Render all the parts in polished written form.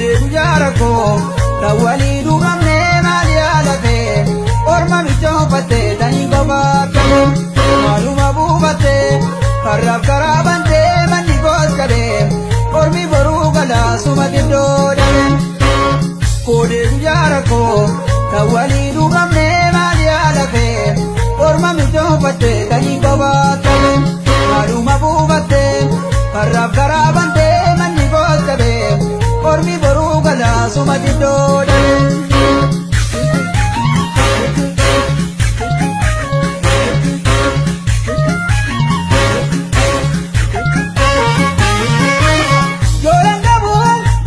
Fuudhee guyyaa rakkoo rawwalii duugamnee maali yaalatee orma michoofattee tanii kophaatee maaluma buufattee karraaf karaa bantee manni gooskadee ormi boruu galaa suma xiddoo dhabee. Fuudhee guyyaa rakkoo rawwalii duugamnee maali yaalatee orma michoofattee tanii kophaatee maaluma buufattee karraaf karaa bantee manni gooskadee ormi boruu galaa suma xiddoo dhabee.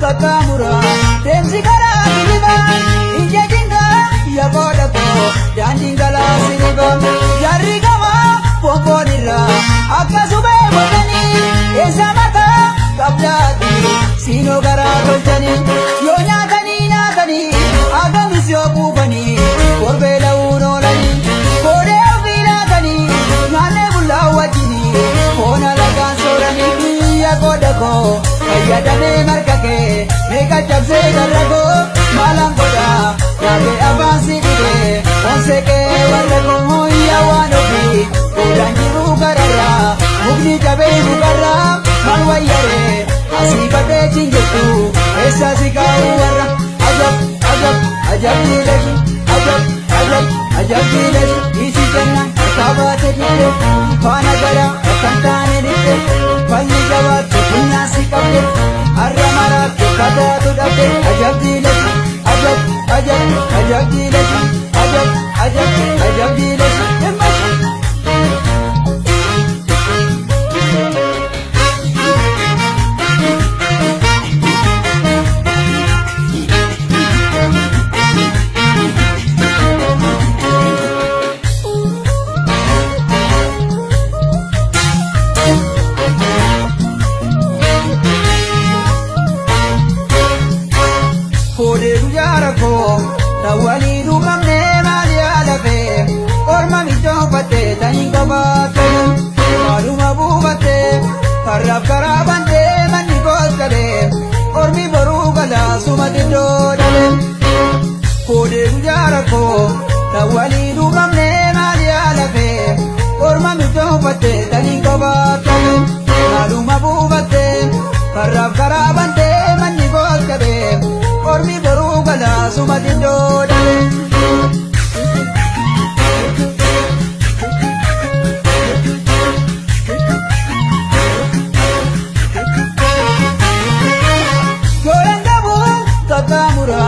Kakamura temsi kara siniba inje jinga ya boda ko janjingala siniba yarri kama poponira akasube bodani esamata kablati sino kara dolchani yo nyatani agamisyo kubani korbela unolani kode ofilatani nane bulla wajini kona lagan sorani ya kodako ayadane markake meka chapse garrago malangoda yabe avansi dide onseke warrago hoya wanofi udanjiru garara mugni jabe mugarra malwayare asibate chingetu esa sikau warra ajab gileshi isi janna kabate dide fana gara kantane dide falli jabat dunya sikabde arramara kata tu dabe ajab gileshi ajab gileshi Fuudhee guyyaa rakkoo rawwalii duugamnee maali yaalatee orma michoofattee tanii kophaatee maaluma buufattee karraaf karaa bantee manni gooskadee ormi boruu galaa suma xiddoo dhabee. Fuudhee guyyaa rakkoo rawwalii duugamnee maali yaalatee orma michoofattee tanii kophaatee maaluma buufattee karraaf karaa bantee manni gooskadee ormi boruu galaa suma xiddoo dhabee. Yoran gabuun kakamura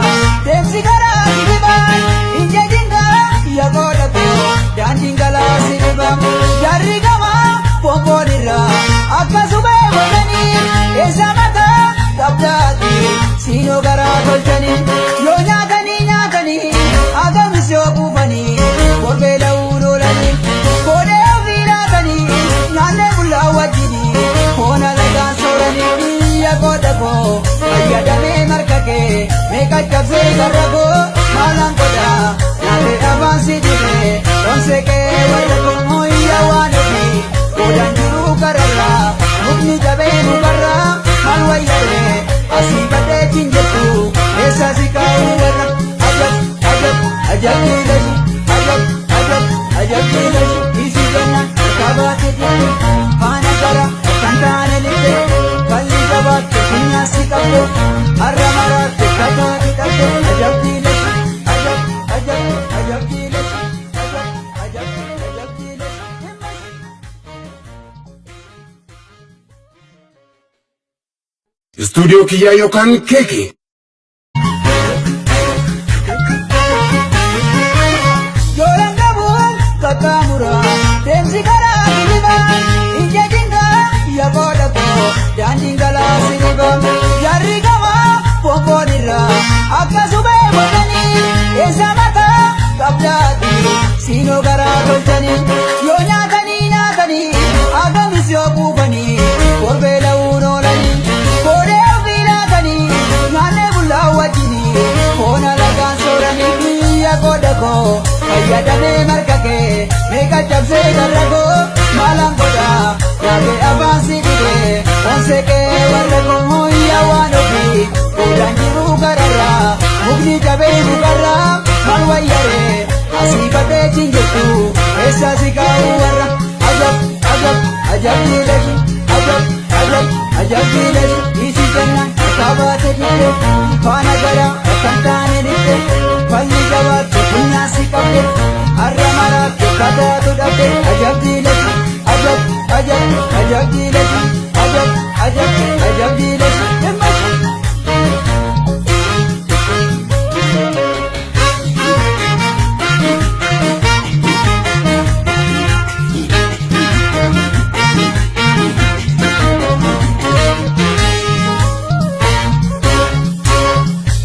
temsi kara siniba inje jinga ya boda ko janjingala siniba yarri kama poponira akasube bodani esamata kablati sino gara dolchani yo nyatani agamisyo kubani korbela unolani kode ofilatani nane bulla wajini kona lagan sorani ya kodako ayadane markake meka chapse garrago malangoda nabe avansi dide onseke warrago hoya wanofi kodanjuru karara mugni jabe mugarra malwayare asibate chinjetu esa sikau warra ajab gileshi isi janna kabate dide fana gara kantane lide falli jabat dunya sikabde arramara kata dide ajab gileshi Studio Kiyya yookaan keeki. Yoran gabuun kakamura temsi kara siniba inje jinga ya boda ko janjingala siniba yarri kama poponira akasube bodani esamata kablati sino gara dolchani yo nyatani agamisyo kubani korbela unolani kode ofilatani nane bulla wajini kona lagan sorani ya kodako ayadane markake meka chapse garrago malangoda yabe avansi dide onseke warrago hoya wanofi kodanjiru wajjin jirtu eessa si kaa'u warra ajab ajab ajab diilashi ajab ajab ajab diilashi isi jennaan akka baate didde faana gara akkan taane didde falli jabaatte funyaan si qabde har'a maraatti kataatu dhabde ajab diilashi ajab ajab ajab diilashi ajab ajab ajab diilashi dhimmashi.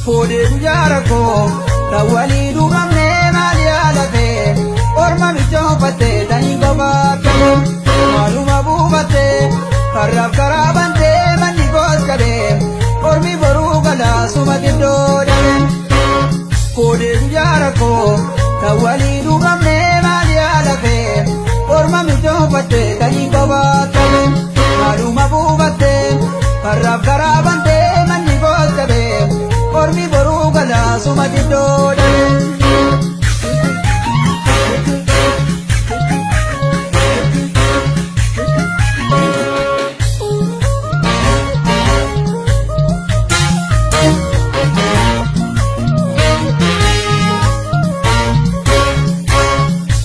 Fuudhee guyyaa rakkoo rawwalii duuramnee maali yaalatee orma michoofattee tanii kophaatee maaluma buufattee karraaf karaa bantee manni gooskadee ormi boruu galaa suma xiddoo dhabeen. Fuudhee guyyaa rakkoo rawwalii duuramnee maali yaalatee orma michoofattee tanii kophaatee maaluma buufattee karraaf karaa bantee manni gooskadee ormi boruu galaa suma xiddoo dhabeen.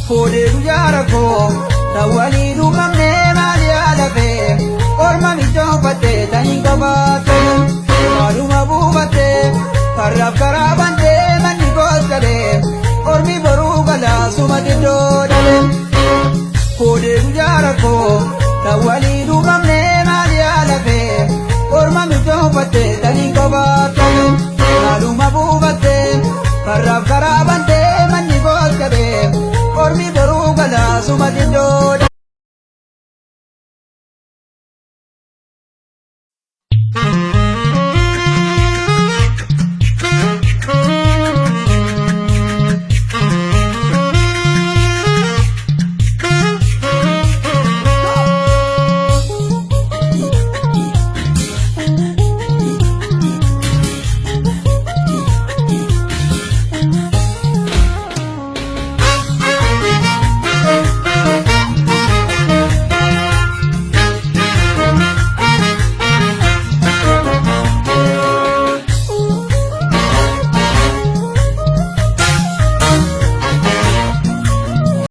Fuudhee guyyaa rakkoo rawwalii duuramnee maali yaalatee orma michoofattee tanii kophaatee maaluma buufattee karraaf karaa bantee manni gooskadee ormi boruu galaa suma xiddoo dhabeen. Fuudhee guyyaa rakkoo rawwalii duuramnee maali yaalatee orma michoofattee tanii kophaatee maaluma buufattee karraaf karaa bantee manni gooskadee ormi boruu galaa suma xiddoo